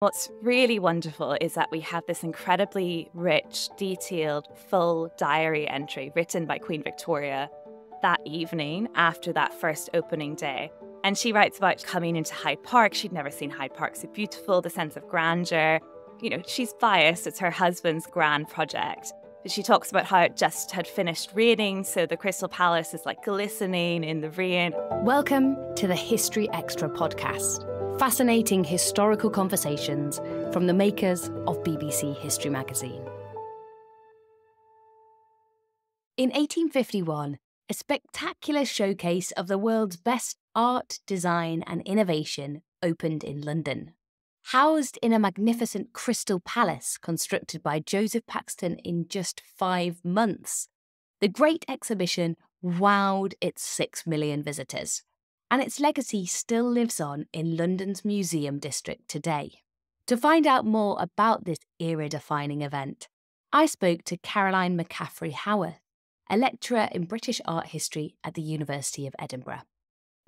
What's really wonderful is that we have this incredibly rich, detailed, full diary entry written by Queen Victoria that evening after that first opening day. And she writes about coming into Hyde Park. She'd never seen Hyde Park so beautiful, the sense of grandeur. You know, she's biased. It's her husband's grand project. But she talks about how it just had finished raining, so the Crystal Palace is like glistening in the rain. Welcome to the History Extra Podcast. Fascinating historical conversations from the makers of BBC History magazine. In 1851, a spectacular showcase of the world's best art, design and innovation opened in London. Housed in a magnificent crystal palace constructed by Joseph Paxton in just 5 months, the Great Exhibition wowed its 6 million visitors, and its legacy still lives on in London's museum district today. To find out more about this era-defining event, I spoke to Caroline McCaffrey-Howarth, a lecturer in British art history at the University of Edinburgh.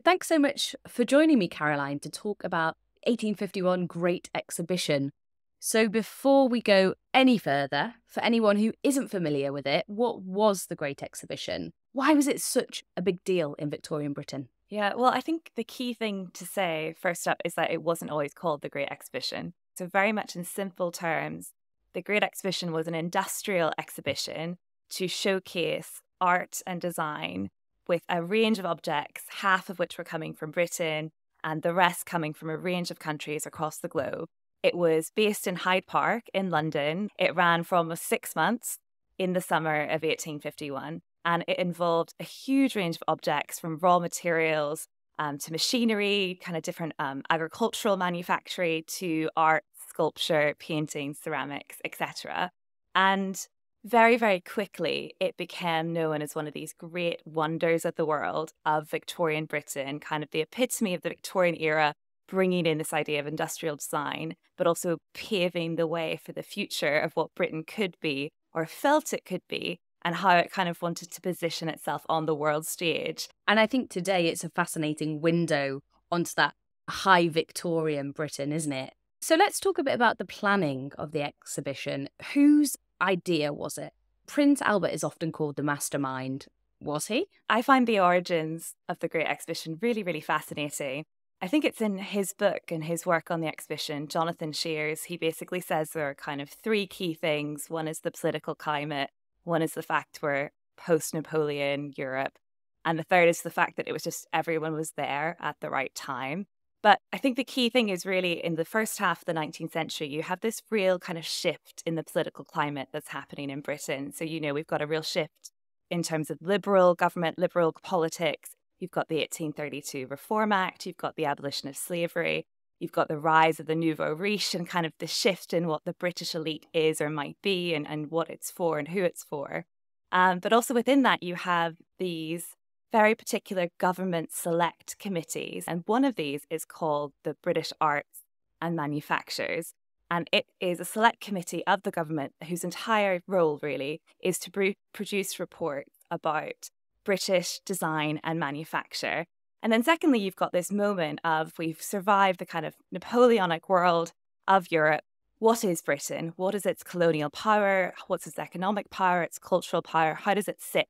Thanks so much for joining me, Caroline, to talk about 1851 Great Exhibition. So before we go any further, for anyone who isn't familiar with it, what was the Great Exhibition? Why was it such a big deal in Victorian Britain? Yeah, well, I think the key thing to say first up is that it wasn't always called the Great Exhibition. So very much in simple terms, the Great Exhibition was an industrial exhibition to showcase art and design with a range of objects, half of which were coming from Britain and the rest coming from a range of countries across the globe. It was based in Hyde Park in London. It ran for almost 6 months in the summer of 1851. And it involved a huge range of objects from raw materials to machinery, kind of different agricultural manufacturing to art, sculpture, painting, ceramics, etc. And very, very quickly, it became known as one of these great wonders of the world of Victorian Britain, kind of the epitome of the Victorian era, bringing in this idea of industrial design, but also paving the way for the future of what Britain could be or felt it could be, and how it kind of wanted to position itself on the world stage. And I think today it's a fascinating window onto that high Victorian Britain, isn't it? So let's talk a bit about the planning of the exhibition. Whose idea was it? Prince Albert is often called the mastermind. Was he? I find the origins of the Great Exhibition really, really fascinating. I think it's in his book and his work on the exhibition, Jonathan Shears, he basically says there are kind of 3 key things. One is the political climate. One is the fact we're post-Napoleon Europe. And the third is the fact that it was just everyone was there at the right time. But I think the key thing is really in the first half of the 19th century, you have this real kind of shift in the political climate that's happening in Britain. So, we've got a real shift in terms of liberal government, liberal politics. You've got the 1832 Reform Act. You've got the abolition of slavery. You've got the rise of the nouveau riche and kind of the shift in what the British elite is or might be and what it's for and who it's for. But also within that, you have these very particular government select committees. And one of these is called the British Arts and Manufactures. And it is a select committee of the government whose entire role really is to produce reports about British design and manufacture. And then secondly, you've got this moment of we've survived the kind of Napoleonic world of Europe. What is Britain? What is its colonial power? What's its economic power, its cultural power? How does it sit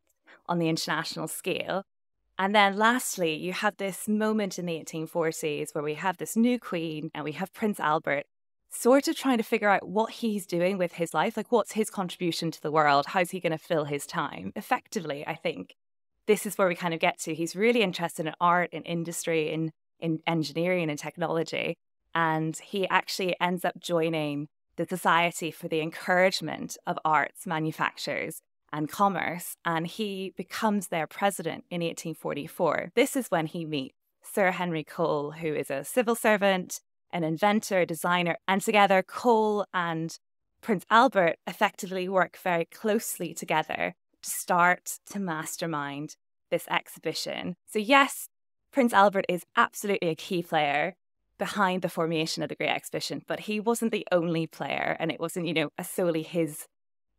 on the international scale? And then lastly, you have this moment in the 1840s where we have this new queen and we have Prince Albert sort of trying to figure out what he's doing with his life. Like, what's his contribution to the world? How's he going to fill his time? Effectively, I think this is where we kind of get to. He's really interested in art, in industry, in engineering and technology. And he actually ends up joining the Society for the Encouragement of Arts, Manufactures and Commerce. And he becomes their president in 1844. This is when he meets Sir Henry Cole, who is a civil servant, an inventor, a designer. And together, Cole and Prince Albert effectively work very closely together to start to mastermind this exhibition. So yes, Prince Albert is absolutely a key player behind the formation of the Great Exhibition, but he wasn't the only player, and it wasn't, solely his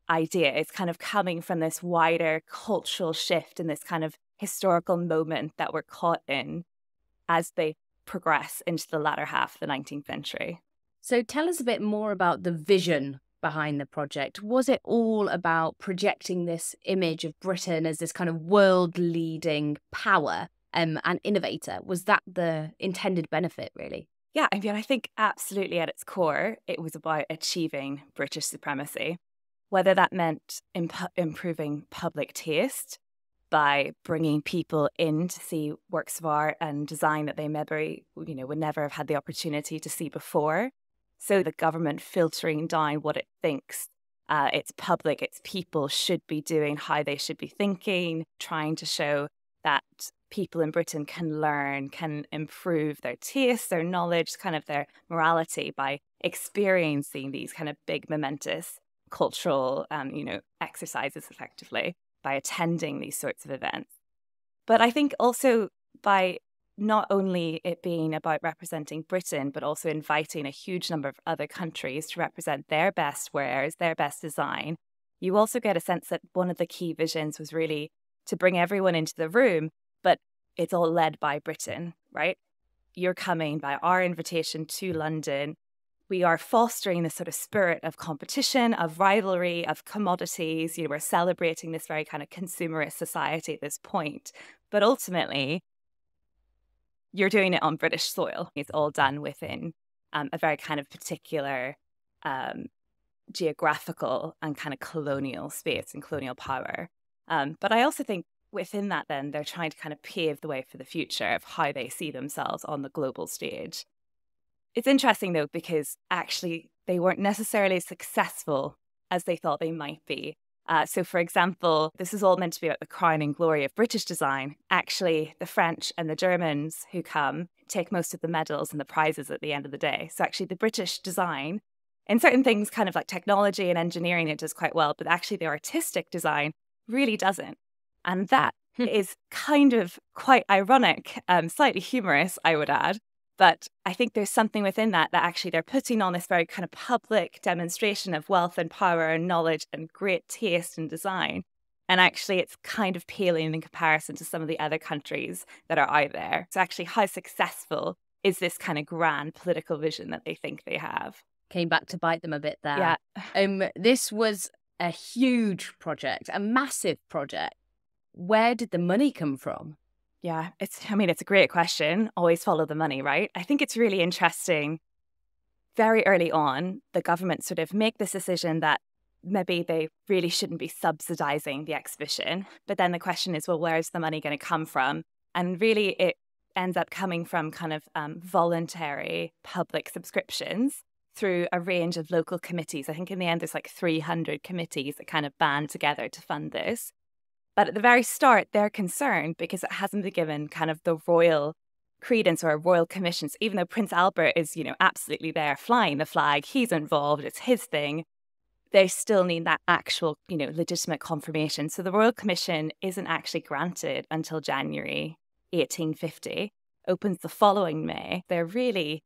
idea. It's kind of coming from this wider cultural shift and this kind of historical moment that we're caught in as they progress into the latter half of the 19th century. So tell us a bit more about the vision behind the project. Was it all about projecting this image of Britain as this kind of world-leading power and innovator? Was that the intended benefit, really? Yeah, I mean, I think absolutely at its core, it was about achieving British supremacy, whether that meant improving public taste by bringing people in to see works of art and design that they maybe, would never have had the opportunity to see before. So the government filtering down what it thinks its public, its people should be doing, how they should be thinking, trying to show that people in Britain can learn, can improve their taste, their knowledge, kind of their morality by experiencing these kind of big, momentous cultural, exercises effectively by attending these sorts of events. But I think also by not only it being about representing Britain, but also inviting a huge number of other countries to represent their best wares, their best design, you also get a sense that one of the key visions was really to bring everyone into the room, but it's all led by Britain, right? You're coming by our invitation to London. We are fostering this sort of spirit of competition, of rivalry, of commodities. We're celebrating this very kind of consumerist society at this point. But ultimately, you're doing it on British soil. It's all done within a very kind of particular geographical and kind of colonial space and colonial power. But I also think within that, then, they're trying to kind of pave the way for the future of how they see themselves on the global stage. It's interesting, though, because actually they weren't necessarily as successful as they thought they might be. So, for example, this is all meant to be about the crowning glory of British design. Actually, the French and the Germans who come take most of the medals and the prizes at the end of the day. So actually the British design, in certain things, kind of like technology and engineering, it does quite well, but actually the artistic design really doesn't. And that is kind of quite ironic, slightly humorous, I would add. But I think there's something within that actually they're putting on this very kind of public demonstration of wealth and power and knowledge and great taste and design. And actually it's kind of paling in comparison to some of the other countries that are out there. So actually how successful is this kind of grand political vision that they think they have? Came back to bite them a bit there. Yeah. This was a huge project, a massive project. Where did the money come from? Yeah, it's a great question. Always follow the money, right? I think it's really interesting. Very early on, the government sort of make this decision that maybe they really shouldn't be subsidizing the exhibition. But then the question is, well, where's the money going to come from? And really, it ends up coming from kind of voluntary public subscriptions through a range of local committees. I think in the end, there's like 300 committees that kind of band together to fund this. But at the very start, they're concerned because it hasn't been given kind of the royal credence or royal commissions, even though Prince Albert is, absolutely there flying the flag, he's involved, it's his thing. They still need that actual, legitimate confirmation. So the Royal Commission isn't actually granted until January 1850, opens the following May. They're really,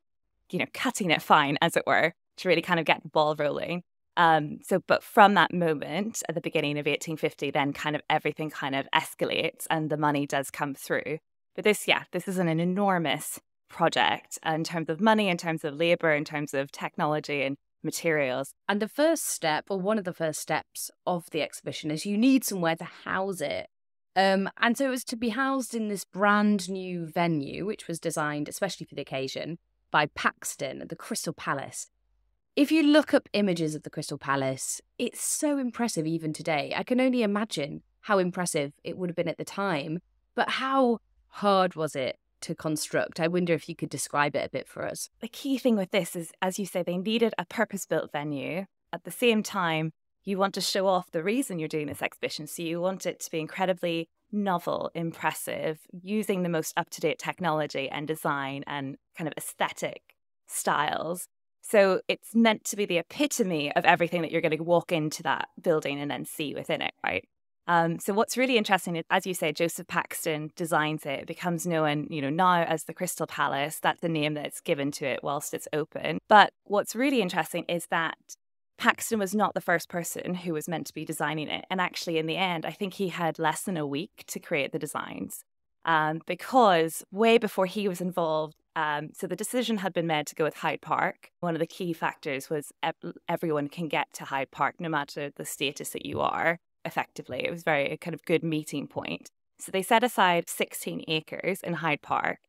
cutting it fine, as it were, to really kind of get the ball rolling. But from that moment at the beginning of 1850, then kind of everything kind of escalates and the money does come through. But this is an enormous project in terms of money, in terms of labor, in terms of technology and materials. And the first step, or one of the first steps of the exhibition, is you need somewhere to house it. And so it was to be housed in this brand new venue, which was designed especially for the occasion by Paxton at the Crystal Palace. If you look up images of the Crystal Palace, it's so impressive even today. I can only imagine how impressive it would have been at the time. But how hard was it to construct? I wonder if you could describe it a bit for us. The key thing with this is, as you say, they needed a purpose-built venue. At the same time, you want to show off the reason you're doing this exhibition. So you want it to be incredibly novel, impressive, using the most up-to-date technology and design and kind of aesthetic styles. So it's meant to be the epitome of everything that you're going to walk into that building and then see within it, right? So what's really interesting is, as you say, Joseph Paxton designs it. It becomes known, now as the Crystal Palace. That's the name that's given to it whilst it's open. But what's really interesting is that Paxton was not the first person who was meant to be designing it. And actually, in the end, I think he had less than a week to create the designs. Because way before he was involved, So the decision had been made to go with Hyde Park. One of the key factors was everyone can get to Hyde Park, no matter the status that you are, effectively. It was a kind of good meeting point. So they set aside 16 acres in Hyde Park,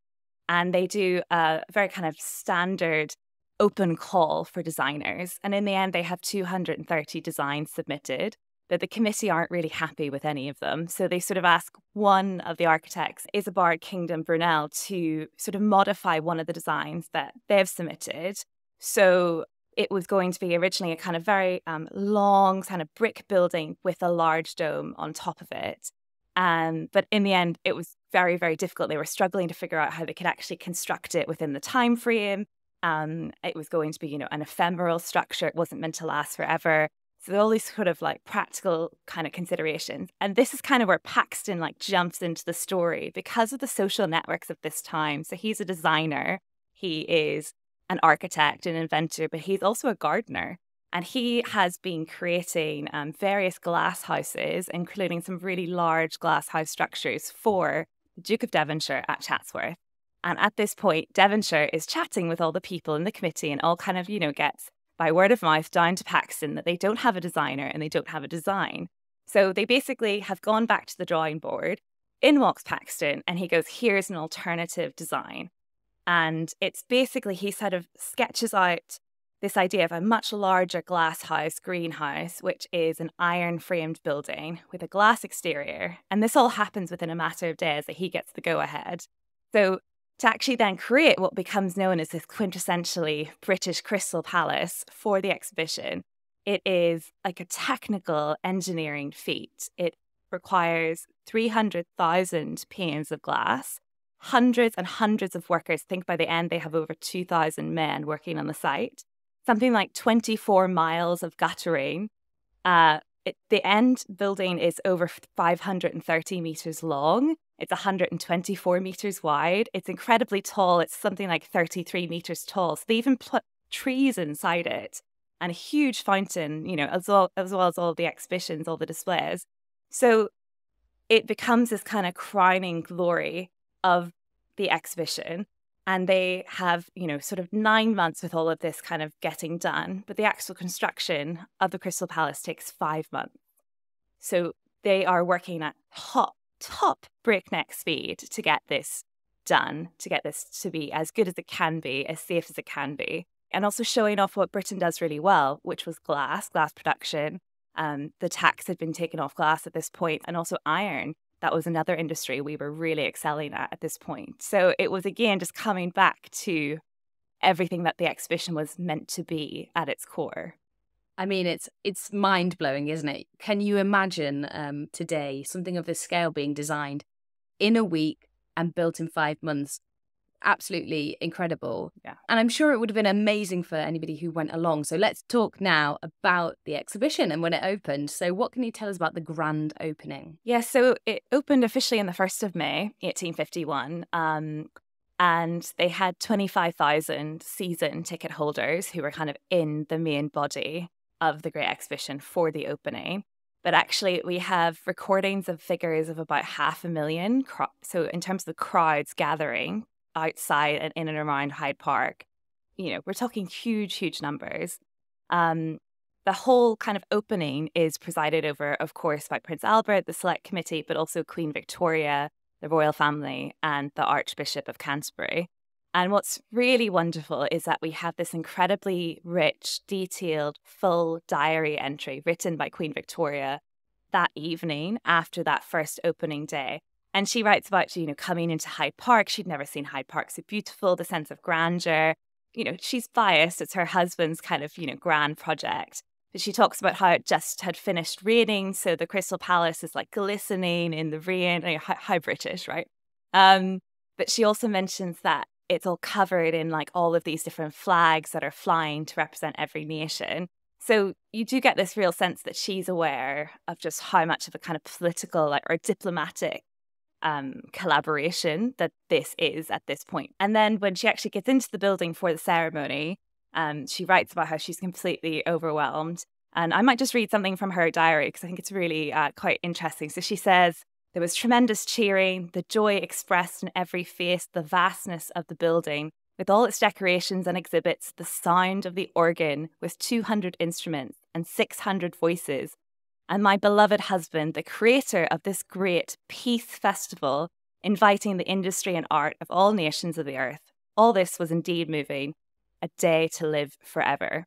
and they do a very kind of standard open call for designers. And in the end, they have 230 designs submitted, but the committee aren't really happy with any of them. So they sort of ask one of the architects, Isambard Kingdom Brunel, to sort of modify one of the designs that they've submitted. So it was going to be originally a kind of very long kind of brick building with a large dome on top of it. But in the end, it was very, very difficult. They were struggling to figure out how they could actually construct it within the time frame. It was going to be, an ephemeral structure. It wasn't meant to last forever. So all these sort of like practical kind of considerations. And this is kind of where Paxton jumps into the story because of the social networks of this time. So he's a designer. He is an architect, an inventor, but he's also a gardener. And he has been creating various glass houses, including some really large glass house structures for the Duke of Devonshire at Chatsworth. And at this point, Devonshire is chatting with all the people in the committee and all kind of, gets by word of mouth down to Paxton that they don't have a designer and they don't have a design. So they basically have gone back to the drawing board. In walks Paxton and he goes, here's an alternative design. And it's basically, he sort of sketches out this idea of a much larger glass house, greenhouse, which is an iron framed building with a glass exterior. And this all happens within a matter of days that he gets the go ahead. So to actually then create what becomes known as this quintessentially British Crystal Palace for the exhibition, it is like a technical engineering feat. It requires 300,000 panes of glass, hundreds and hundreds of workers. I think by the end, they have over 2,000 men working on the site, something like 24 miles of guttering. The end building is over 530 meters long. It's 124 meters wide. It's incredibly tall. It's something like 33 meters tall. So they even put trees inside it and a huge fountain, as well as all the exhibitions, all the displays. So it becomes this kind of crowning glory of the exhibition. And they have, sort of 9 months with all of this kind of getting done. But the actual construction of the Crystal Palace takes 5 months. So they are working at top breakneck speed to get this done, to get this to be as good as it can be, as safe as it can be. And also showing off what Britain does really well, which was glass production. The tax had been taken off glass at this point, and also iron. That was another industry we were really excelling at this point. So it was, again, just coming back to everything that the exhibition was meant to be at its core. I mean, it's mind-blowing, isn't it? Can you imagine today something of this scale being designed in a week and built in 5 months? Absolutely incredible. Yeah. And I'm sure it would have been amazing for anybody who went along. So let's talk now about the exhibition and when it opened. So what can you tell us about the grand opening? Yeah, so it opened officially on the 1st of May, 1851. And they had 25,000 season ticket holders who were kind of in the main body of the Great Exhibition for the opening. But actually, we have recordings of figures of about 500,000. So in terms of the crowds gathering outside and in and around Hyde Park, we're talking huge numbers. The whole kind of opening is presided over, of course, by Prince Albert, the Select Committee, but also Queen Victoria, the royal family, and the Archbishop of Canterbury. And what's really wonderful is that we have this incredibly rich, detailed, full diary entry written by Queen Victoria that evening after that first opening day. And she writes about, coming into Hyde Park. She'd never seen Hyde Park so beautiful, the sense of grandeur. She's biased. It's her husband's kind of, grand project. But she talks about how it just had finished raining. So the Crystal Palace is like glistening in the rain. How British, right? But she also mentions that it's all covered in like all of these different flags that are flying to represent every nation. So you do get this real sense that she's aware of just how much of a kind of political or diplomatic collaboration that this is at this point. And then when she actually gets into the building for the ceremony, she writes about how she's completely overwhelmed. And I might just read something from her diary because I think it's really quite interesting. So she says, There was tremendous cheering, the joy expressed in every face, the vastness of the building, with all its decorations and exhibits, the sound of the organ with 200 instruments and 600 voices, and my beloved husband, the creator of this great peace festival, inviting the industry and art of all nations of the earth. All this was indeed moving, a day to live forever.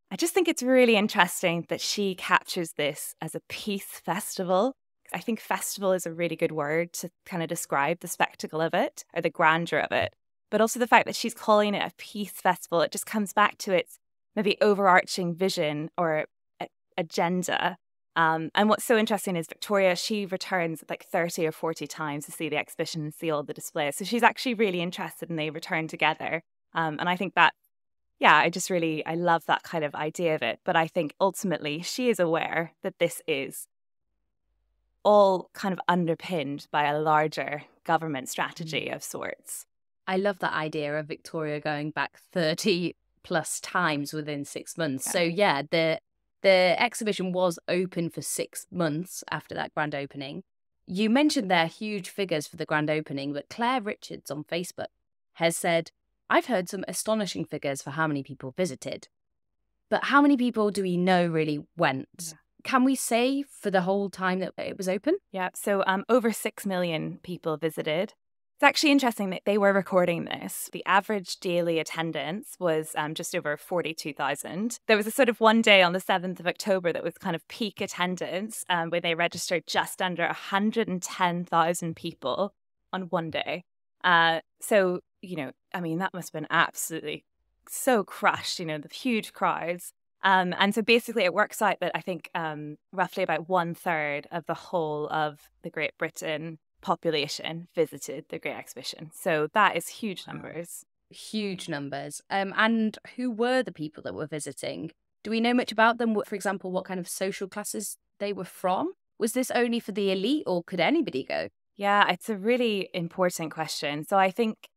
I just think it's really interesting that she captures this as a peace festival. I think festival is a really good word to kind of describe the spectacle of it or the grandeur of it. But also the fact that she's calling it a peace festival, it just comes back to its maybe overarching vision or agenda. And what's so interesting is Victoria, she returns like 30 or 40 times to see the exhibition and see all the displays. So she's actually really interested and they return together. And I think that, yeah, I love that kind of idea of it. But I think ultimately she is aware that this is all kind of underpinned by a larger government strategy of sorts. I love that idea of Victoria going back 30 plus times within 6 months. Yeah. So yeah, the exhibition was open for 6 months after that grand opening. You mentioned their huge figures for the grand opening, but Claire Richards on Facebook has said, I've heard some astonishing figures for how many people visited. But how many people do we know really went? Yeah. Can we say for the whole time that it was open? Yeah, so over 6 million people visited. It's actually interesting that they were recording this. The average daily attendance was just over 42,000. There was a sort of one day on the 7th of October that was kind of peak attendance where they registered just under 110,000 people on one day. So, that must have been absolutely so crushed, the huge crowds. And so basically it works out that I think roughly about 1/3 of the whole of the Great Britain population visited the Great Exhibition. So that is huge numbers. Huge numbers. And who were the people that were visiting? Do we know much about them? For example, what kind of social classes they were from? Was this only for the elite or could anybody go? Yeah, it's a really important question. So I think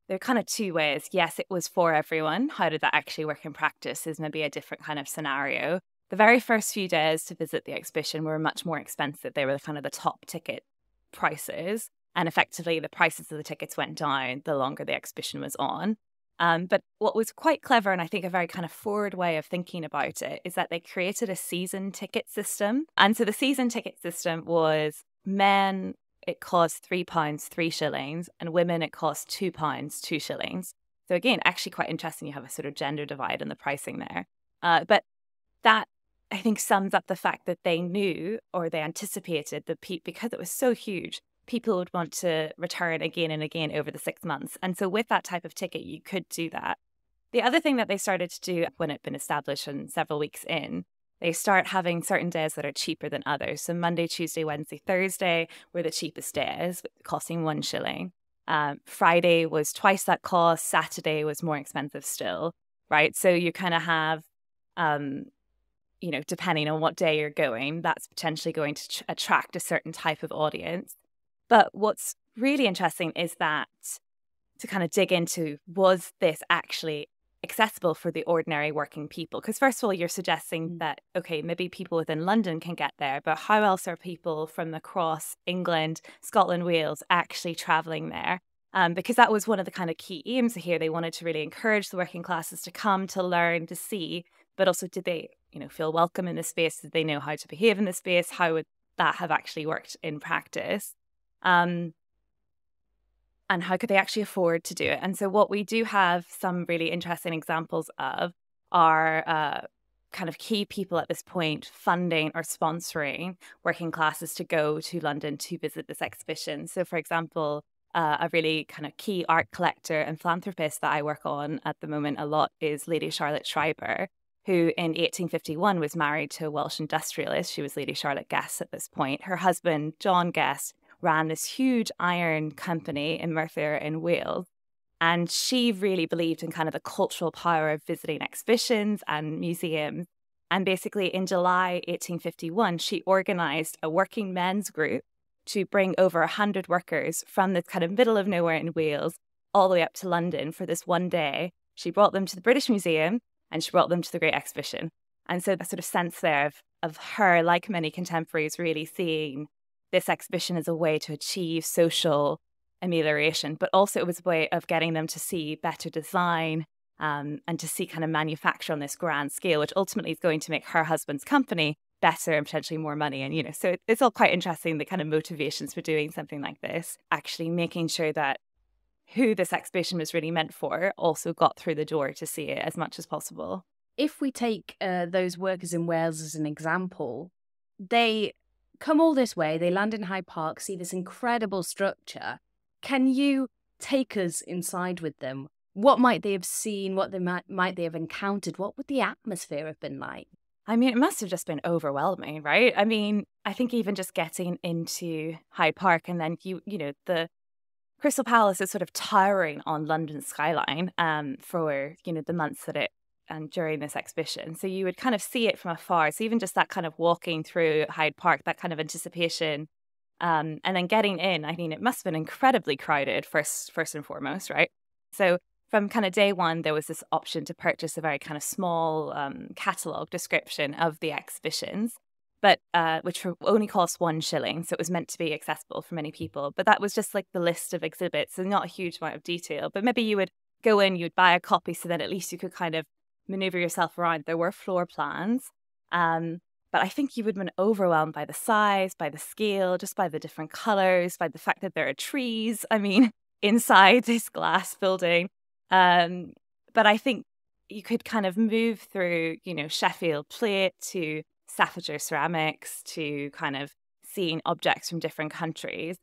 there are kind of two ways. Yes, it was for everyone. How did that actually work in practice is maybe a different kind of scenario. The very first few days to visit the exhibition were much more expensive. They were kind of the top ticket prices. And effectively, the prices of the tickets went down the longer the exhibition was on. But what was quite clever, and I think a very kind of forward way of thinking about it, is that they created a season ticket system. And so the season ticket system was men, it cost £3, 3 shillings, and women, it cost £2, 2 shillings. So again, actually quite interesting. You have a sort of gender divide in the pricing there. But that, I think, sums up the fact that they knew or they anticipated that because it was so huge, people would want to return again and again over the 6 months. And so with that type of ticket, you could do that. The other thing that they started to do when it had been established and several weeks in, they start having certain days that are cheaper than others. So Monday, Tuesday, Wednesday, Thursday were the cheapest days, costing 1 shilling. Friday was twice that cost. Saturday was more expensive still, right? So you kind of have, depending on what day you're going, that's potentially going to attract a certain type of audience. But what's really interesting is that to kind of dig into, was this actually accessible for the ordinary working people? Because first of all, you're suggesting that, okay, maybe people within London can get there, but how else are people from across England, Scotland, Wales actually travelling there? Because that was one of the kind of key aims here. They wanted to really encourage the working classes to come, to learn, to see, but also did they, feel welcome in this space? Did they know how to behave in this space? How would that have actually worked in practice? And how could they actually afford to do it? And so what we do have some really interesting examples of are kind of key people at this point funding or sponsoring working classes to go to London to visit this exhibition. So for example, a really kind of key art collector and philanthropist that I work on at the moment a lot is Lady Charlotte Schreiber, who in 1851 was married to a Welsh industrialist. She was Lady Charlotte Guest at this point. Her husband, John Guest, ran this huge iron company in Merthyr in Wales. And she really believed in kind of the cultural power of visiting exhibitions and museums. And basically in July 1851, she organised a working men's group to bring over 100 workers from this kind of middle of nowhere in Wales all the way up to London for this one day. She brought them to the British Museum and she brought them to the Great Exhibition. And so a sort of sense there of her, like many contemporaries, really seeing this exhibition as a way to achieve social amelioration, but also it was a way of getting them to see better design and to see kind of manufacture on this grand scale, which ultimately is going to make her husband's company better and potentially more money. And, so it's all quite interesting, the kind of motivations for doing something like this, actually making sure that who this exhibition was really meant for also got through the door to see it as much as possible. If we take those workers in Wales as an example, they come all this way, they land in Hyde Park, see this incredible structure. Can you take us inside with them? What might they have seen? What they might they have encountered? What would the atmosphere have been like? I mean, it must have just been overwhelming, right? I mean, I think even just getting into Hyde Park and then, the Crystal Palace is sort of towering on London's skyline for, the months that and during this exhibition. So you would kind of see it from afar. So even just that kind of walking through Hyde Park, that kind of anticipation, and then getting in, I mean, it must have been incredibly crowded first and foremost, right? So from kind of day one, there was this option to purchase a very kind of small catalogue description of the exhibitions, but which only cost 1 shilling. So it was meant to be accessible for many people. But that was just like the list of exhibits, so not a huge amount of detail. But maybe you would go in, you'd buy a copy so that at least you could kind of maneuver yourself around. There were floor plans. But I think you would have been overwhelmed by the size, by the scale, just by the different colours, by the fact that there are trees, I mean, inside this glass building. But I think you could kind of move through, Sheffield plate to Staffordshire ceramics to kind of seeing objects from different countries.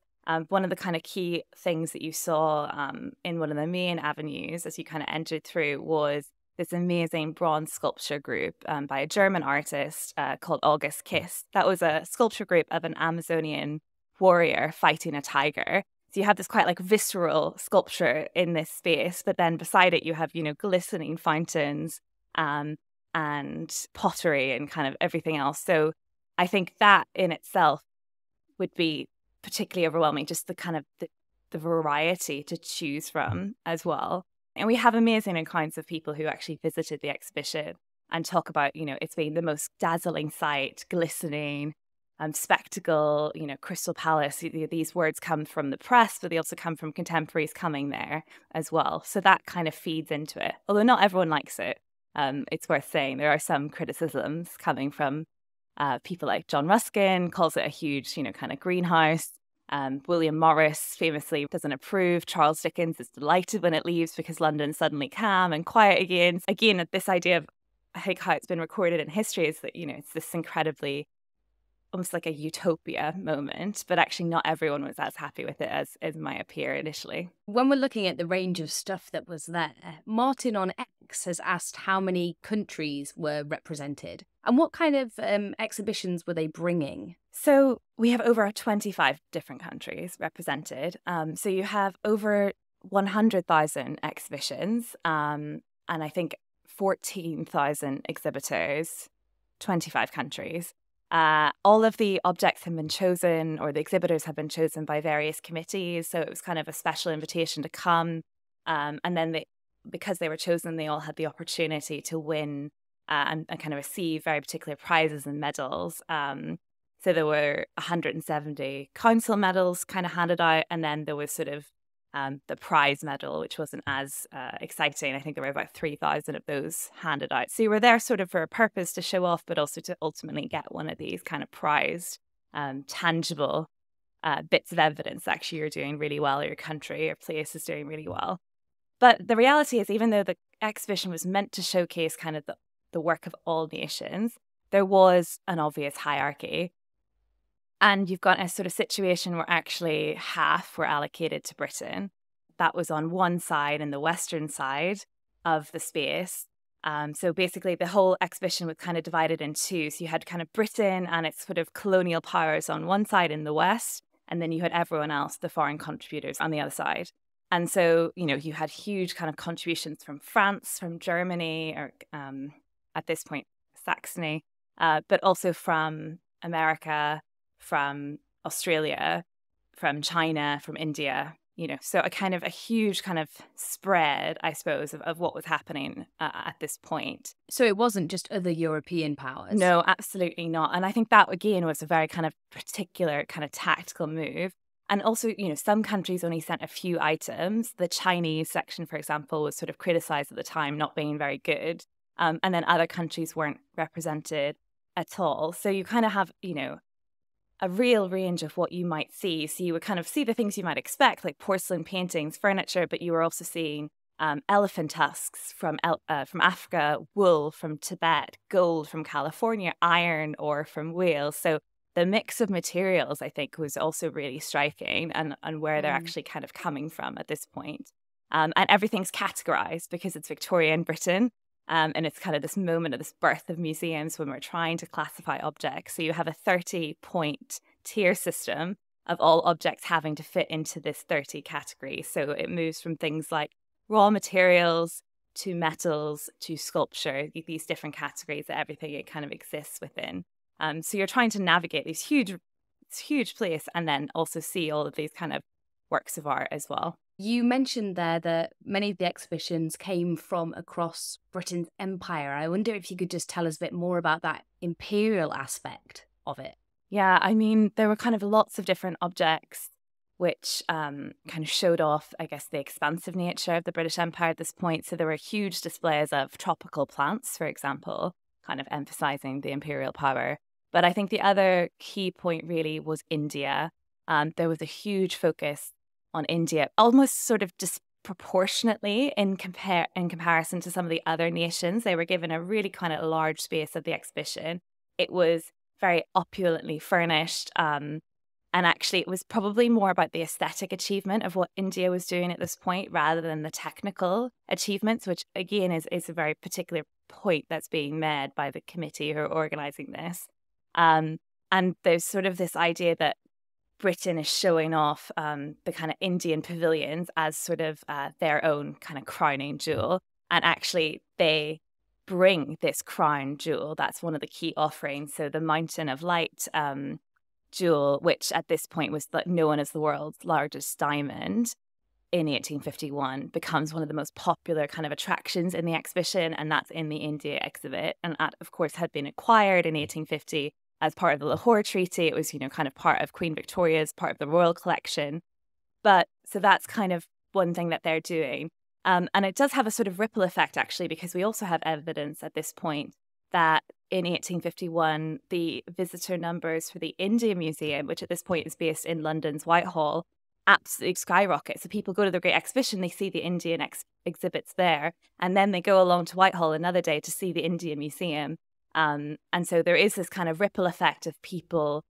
One of the kind of key things that you saw in one of the main avenues as you kind of entered through was this amazing bronze sculpture group by a German artist called August Kiss. That was a sculpture group of an Amazonian warrior fighting a tiger. So you have this quite like visceral sculpture in this space, but then beside it you have, glistening fountains and pottery and kind of everything else. So I think that in itself would be particularly overwhelming, just the kind of the variety to choose from as well. And we have amazing accounts of people who actually visited the exhibition and talk about, it's being the most dazzling sight, glistening, spectacle, Crystal Palace. These words come from the press, but they also come from contemporaries coming there as well. So that kind of feeds into it. Although not everyone likes it. It's worth saying there are some criticisms coming from people like John Ruskin, calls it a huge, kind of greenhouse. William Morris famously doesn't approve. Charles Dickens is delighted when it leaves because London's suddenly calm and quiet again. Again, this idea of, I think, how it's been recorded in history is that, it's this incredibly, almost like a utopia moment, but actually not everyone was as happy with it as it might appear initially. When we're looking at the range of stuff that was there, Martin on X has asked how many countries were represented and what kind of exhibitions were they bringing? So we have over 25 different countries represented. So you have over 100,000 exhibitions and I think 14,000 exhibitors, 25 countries. All of the objects have been chosen, or the exhibitors have been chosen by various committees. So it was kind of a special invitation to come. And then because they were chosen, they all had the opportunity to win and kind of receive very particular prizes and medals. So there were 170 council medals kind of handed out. And then there was sort of the prize medal, which wasn't as exciting. I think there were about 3,000 of those handed out. So you were there sort of for a purpose to show off, but also to ultimately get one of these kind of prized, tangible bits of evidence that actually you're doing really well, or your country or place is doing really well. But the reality is, even though the exhibition was meant to showcase kind of the work of all nations, there was an obvious hierarchy. And you've got a sort of situation where actually half were allocated to Britain. That was on one side and the western side of the space. So basically the whole exhibition was kind of divided in two. So you had kind of Britain and its sort of colonial powers on one side in the west, and then you had everyone else, the foreign contributors, on the other side. And so, you had huge kind of contributions from France, from Germany, or at this point, Saxony, but also from America, from Australia, from China, from India, So a huge kind of spread, I suppose, of what was happening at this point. So it wasn't just other European powers? No, absolutely not. And I think that, again, was a very kind of particular kind of tactical move. And also, some countries only sent a few items. The Chinese section, for example, was sort of criticized at the time, not being very good. And then other countries weren't represented at all. So you kind of have, a real range of what you might see. So you would kind of see the things you might expect, like porcelain paintings, furniture, but you were also seeing elephant tusks from Africa, wool from Tibet, gold from California, iron ore from Wales. So the mix of materials, I think, was also really striking, and where they're actually kind of coming from at this point. And everything's categorized because it's Victorian Britain. And it's kind of this moment of this birth of museums when we're trying to classify objects. So you have a 30-point tier system of all objects having to fit into this 30 category. So it moves from things like raw materials to metals to sculpture, these different categories that everything it kind of exists within. So you're trying to navigate this huge place and then also see all of these kind of works of art as well. You mentioned there that many of the exhibitions came from across Britain's empire. I wonder if you could just tell us a bit more about that imperial aspect of it. Yeah, I mean, there were kind of lots of different objects which kind of showed off, I guess, the expansive nature of the British Empire at this point. So there were huge displays of tropical plants, for example, kind of emphasizing the imperial power. But I think the other key point really was India. There was a huge focus on India, almost sort of disproportionately in comparison to some of the other nations. They were given a really kind of large space of the exhibition. It was very opulently furnished, and actually it was probably more about the aesthetic achievement of what India was doing at this point rather than the technical achievements, which again is a very particular point that's being made by the committee who are organising this. And there's sort of this idea that Britain is showing off the kind of Indian pavilions as sort of their own kind of crowning jewel. And actually, they bring this crown jewel. That's one of the key offerings. So the Mountain of Light jewel, which at this point was known as the world's largest diamond in 1851, becomes one of the most popular kind of attractions in the exhibition. And that's in the India exhibit. And that, of course, had been acquired in 1850 as part of the Lahore Treaty. It was, kind of part of Queen Victoria's, part of the royal collection. But so that's kind of one thing that they're doing. And it does have a sort of ripple effect, actually, because we also have evidence at this point that in 1851, the visitor numbers for the India Museum, which at this point is based in London's Whitehall, absolutely skyrocket. So people go to the Great Exhibition, they see the Indian exhibits there, and then they go along to Whitehall another day to see the India Museum. And so there is this kind of ripple effect of people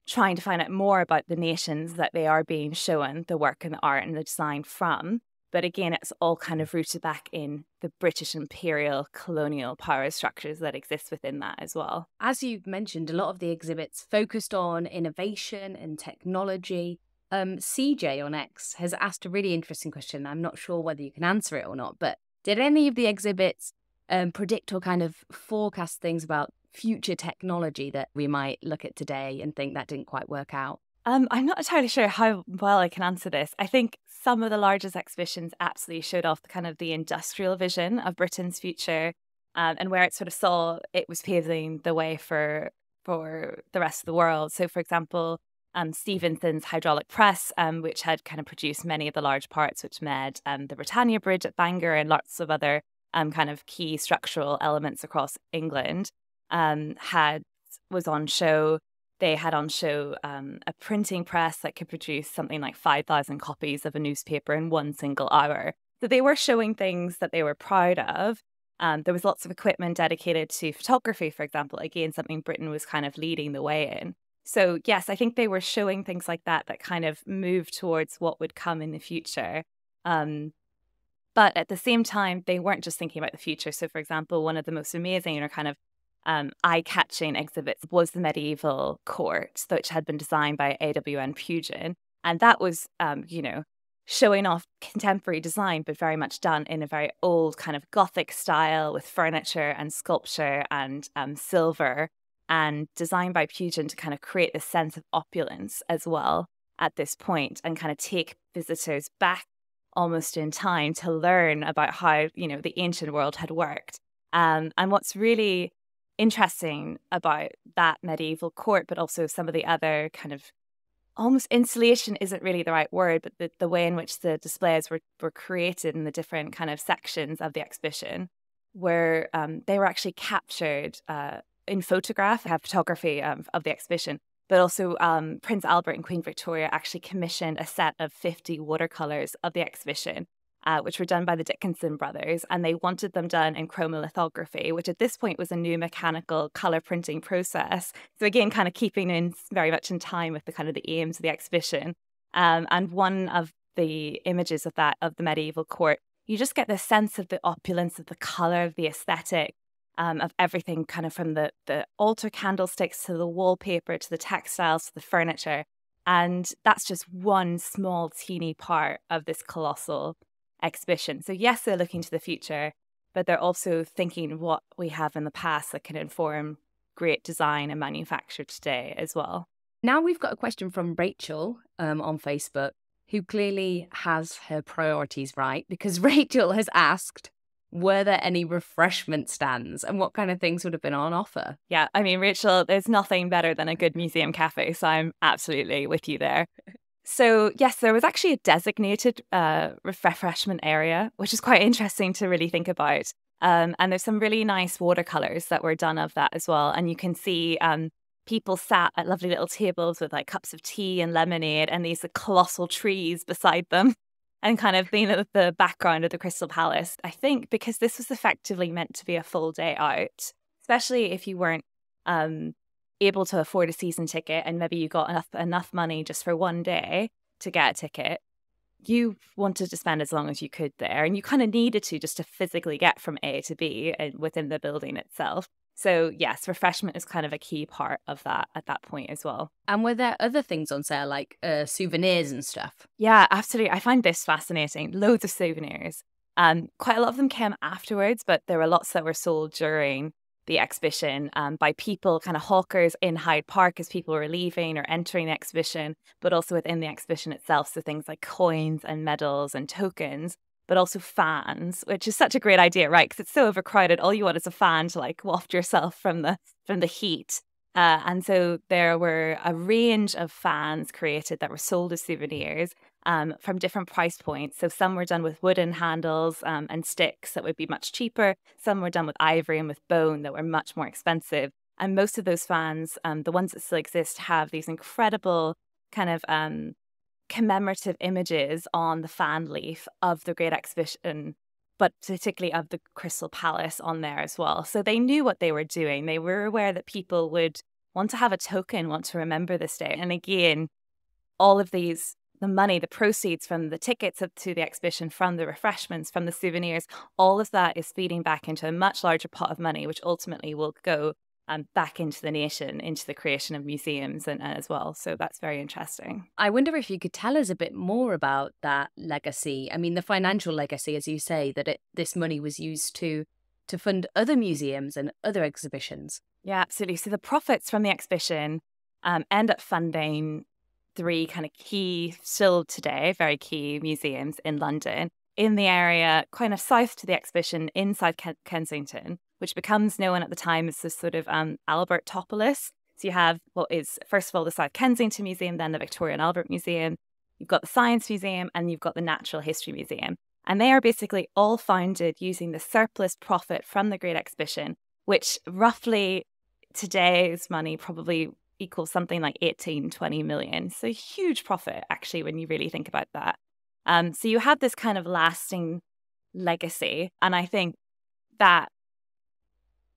trying to find out more about the nations that they are being shown the work and the art and the design from. But again, it's all kind of rooted back in the British imperial colonial power structures that exist within that as well. As you've mentioned, a lot of the exhibits focused on innovation and technology. CJ on X has asked a really interesting question. I'm not sure whether you can answer it or not, but did any of the exhibits predict or kind of forecast things about future technology that we might look at today and think that didn't quite work out? I'm not entirely sure how well I can answer this. I think some of the largest exhibitions absolutely showed off the industrial vision of Britain's future, and where it sort of saw it was paving the way for the rest of the world. So, for example, Stephenson's hydraulic press, which had kind of produced many of the large parts which made the Britannia Bridge at Bangor and lots of other kind of key structural elements across England, was on show. They had on show a printing press that could produce something like 5,000 copies of a newspaper in one single hour. So they were showing things that they were proud of. There was lots of equipment dedicated to photography, for example, again, something Britain was kind of leading the way in. So yes, I think they were showing things like that kind of moved towards what would come in the future. But at the same time, they weren't just thinking about the future. So, for example, one of the most amazing or kind of eye-catching exhibits was the medieval court, which had been designed by A.W.N. Pugin. And that was, showing off contemporary design, but very much done in a very old kind of Gothic style with furniture and sculpture and silver, and designed by Pugin to kind of create this sense of opulence as well. at this point and kind of take visitors back almost in time to learn about how, the ancient world had worked. And what's really interesting about that medieval court, but also some of the other kind of almost installation isn't really the right word, but the way in which the displays were created in the different kind of sections of the exhibition, where they were actually captured in photograph. I have photography of the exhibition, but also Prince Albert and Queen Victoria actually commissioned a set of 50 watercolours of the exhibition, which were done by the Dickinson brothers, and they wanted them done in chromolithography, which at this point was a new mechanical colour printing process. So again, kind of keeping in very much in time with the kind of the aims of the exhibition. And one of the images of the medieval court, you just get the sense of the opulence of the colour, of the aesthetic, of everything, kind of from the altar candlesticks to the wallpaper to the textiles to the furniture. And that's just one small teeny part of this colossal exhibition. So yes, they're looking to the future, but they're also thinking what we have in the past that can inform great design and manufacture today as well. Now we've got a question from Rachel on Facebook, who clearly has her priorities right, because Rachel has asked, were there any refreshment stands and what kind of things would have been on offer? Yeah, I mean, Rachel, there's nothing better than a good museum cafe, so I'm absolutely with you there. So yes, there was actually a designated refreshment area, which is quite interesting to really think about. And there's some really nice watercolors that were done of that as well. And you can see people sat at lovely little tables with like cups of tea and lemonade and these colossal trees beside them, and kind of being at the background of the Crystal Palace, I think, because this was effectively meant to be a full day out, especially if you weren't able to afford a season ticket and maybe you got enough money just for one day to get a ticket. You wanted to spend as long as you could there, and you kind of needed to just to physically get from A to B within the building itself. So yes, refreshment is kind of a key part of that at that point as well. And were there other things on sale, like souvenirs and stuff? Yeah, absolutely. I find this fascinating. Loads of souvenirs. Quite a lot of them came afterwards, but there were lots that were sold during the exhibition by people, kind of hawkers in Hyde Park as people were leaving or entering the exhibition, but also within the exhibition itself. So things like coins and medals and tokens, but also fans, which is such a great idea, right? Because it's so overcrowded. All you want is a fan to like waft yourself from the heat. And so there were a range of fans created that were sold as souvenirs from different price points. So some were done with wooden handles and sticks that would be much cheaper. Some were done with ivory and with bone that were much more expensive. And most of those fans, the ones that still exist, have these incredible kind of commemorative images on the fan leaf of the Great Exhibition, but particularly of the Crystal Palace on there as well. So they knew what they were doing. They were aware that people would want to have a token, want to remember this day. And again, all of these, the money, the proceeds from the tickets up to the exhibition, from the refreshments, from the souvenirs, all of that is feeding back into a much larger pot of money, which ultimately will go back into the nation, into the creation of museums and as well. So that's very interesting. I wonder if you could tell us a bit more about that legacy. I mean, the financial legacy, as you say, that this money was used to fund other museums and other exhibitions. Yeah, absolutely. So the profits from the exhibition end up funding three kind of key, still today, very key museums in London, in the area kind of south to the exhibition in South Kensington, which becomes known at the time as this sort of Albertopolis. So you have what is, first of all, the South Kensington Museum, then the Victoria and Albert Museum. You've got the Science Museum and you've got the Natural History Museum. And they are basically all founded using the surplus profit from the Great Exhibition, which roughly today's money probably equals something like 18-20 million. So huge profit, actually, when you really think about that. So you have this kind of lasting legacy. And I think that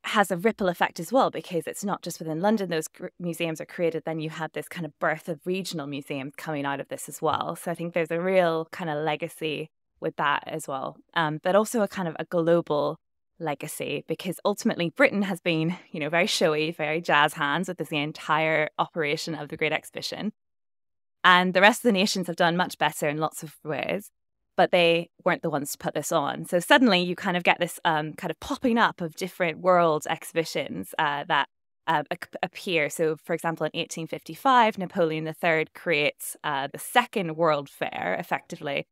has a ripple effect as well, because it's not just within London those museums are created, then you have this kind of birth of regional museums coming out of this as well. So I think there's a real kind of legacy with that as well, but also a kind of a global legacy, because ultimately Britain has been, very showy, very jazz hands with the entire operation of the Great Exhibition. And the rest of the nations have done much better in lots of ways, but they weren't the ones to put this on. So suddenly you kind of get this kind of popping up of different world exhibitions that appear. So, for example, in 1855, Napoleon III creates the Second World Fair, effectively,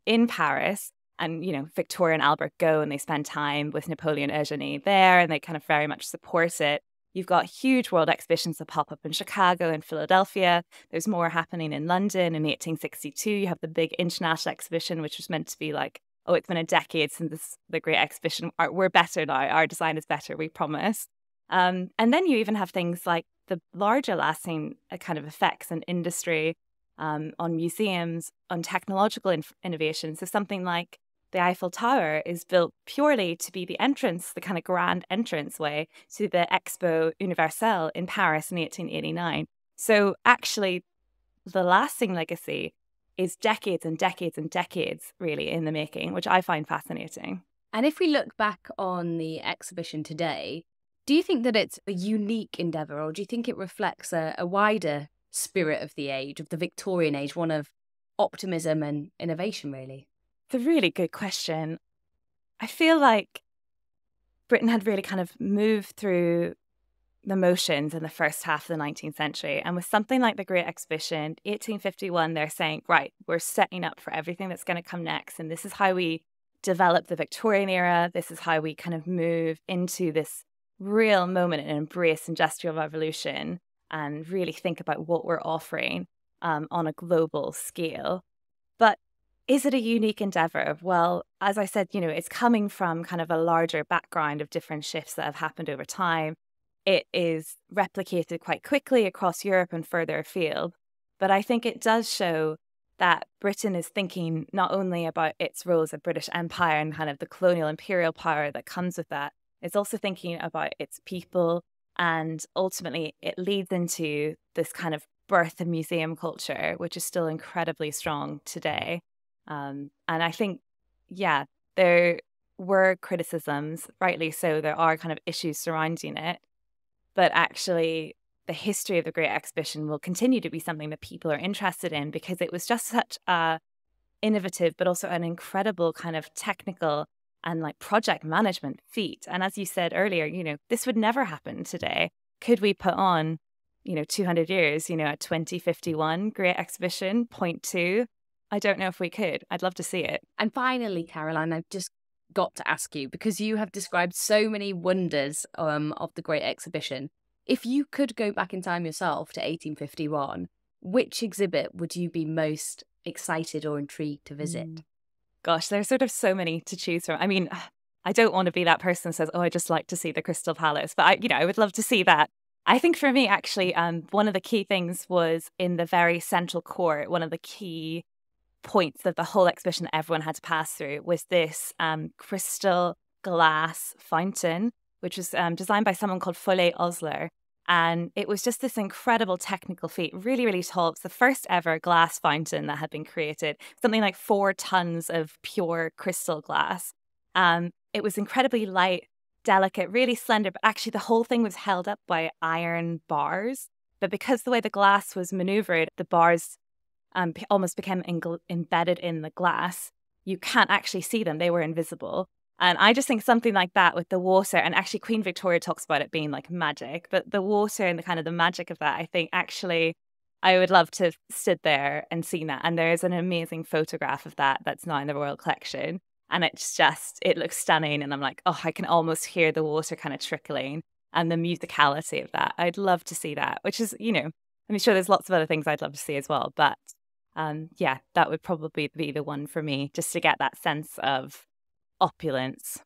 in Paris. And, Victoria and Albert go and they spend time with Napoleon Eugenie there, and they kind of very much support it. You've got huge world exhibitions that pop up in Chicago and Philadelphia. There's more happening in London in 1862. You have the big international exhibition, which was meant to be like, oh, it's been a decade since the Great Exhibition. We're better now. Our design is better, we promise. And then you even have things like the larger lasting kind of effects in industry, on museums, on technological innovation. So something like the Eiffel Tower is built purely to be the entrance, the kind of grand entrance way to the Expo Universelle in Paris in 1889. So actually, the lasting legacy is decades and decades and decades really in the making, which I find fascinating. And if we look back on the exhibition today, do you think that it's a unique endeavour, or do you think it reflects a wider spirit of the age, of the Victorian age, one of optimism and innovation, really? It's a really good question. I feel like Britain had really kind of moved through the motions in the first half of the 19th century. And with something like the Great Exhibition, 1851, they're saying, right, we're setting up for everything that's going to come next. And this is how we develop the Victorian era. This is how we kind of move into this real moment and embrace Industrial Revolution and really think about what we're offering on a global scale. But is it a unique endeavor? Well, as I said, it's coming from kind of a larger background of different shifts that have happened over time. It is replicated quite quickly across Europe and further afield. But I think it does show that Britain is thinking not only about its role as a British Empire and kind of the colonial imperial power that comes with that, it's also thinking about its people. And ultimately, it leads into this kind of birth of museum culture, which is still incredibly strong today. And I think, there were criticisms, rightly so. There are kind of issues surrounding it. But actually, the history of the Great Exhibition will continue to be something that people are interested in because it was just such a innovative, but also an incredible kind of technical and like project management feat. And as you said earlier, this would never happen today. Could we put on, 200 years, a 2051 Great Exhibition, point two? I don't know if we could. I'd love to see it. And finally, Caroline, I've just got to ask you, because you have described so many wonders of the Great Exhibition. If you could go back in time yourself to 1851, which exhibit would you be most excited or intrigued to visit? Gosh, there's sort of so many to choose from. I mean, I don't want to be that person who says, oh, I just like to see the Crystal Palace, but I would love to see that. I think for me, actually, one of the key things was in the very central court, one of the key points of the whole exhibition that everyone had to pass through was this crystal glass fountain, which was designed by someone called Follet Osler. And it was just this incredible technical feat, really, really tall. It's the first ever glass fountain that had been created, something like 4 tons of pure crystal glass. It was incredibly light, delicate, really slender, but actually the whole thing was held up by iron bars. But because the way the glass was maneuvered, the bars almost became embedded in the glass. You can't actually see them. They were invisible. And I just think something like that with the water, and actually Queen Victoria talks about it being like magic, but the water and the kind of the magic of that, I think actually I would love to have stood there and seen that. And there's an amazing photograph of that that's now in the Royal Collection. And it looks stunning. And I'm like, oh, I can almost hear the water kind of trickling and the musicality of that. I'd love to see that, which is, I'm sure there's lots of other things I'd love to see as well. But that would probably be the one for me, just to get that sense of opulence.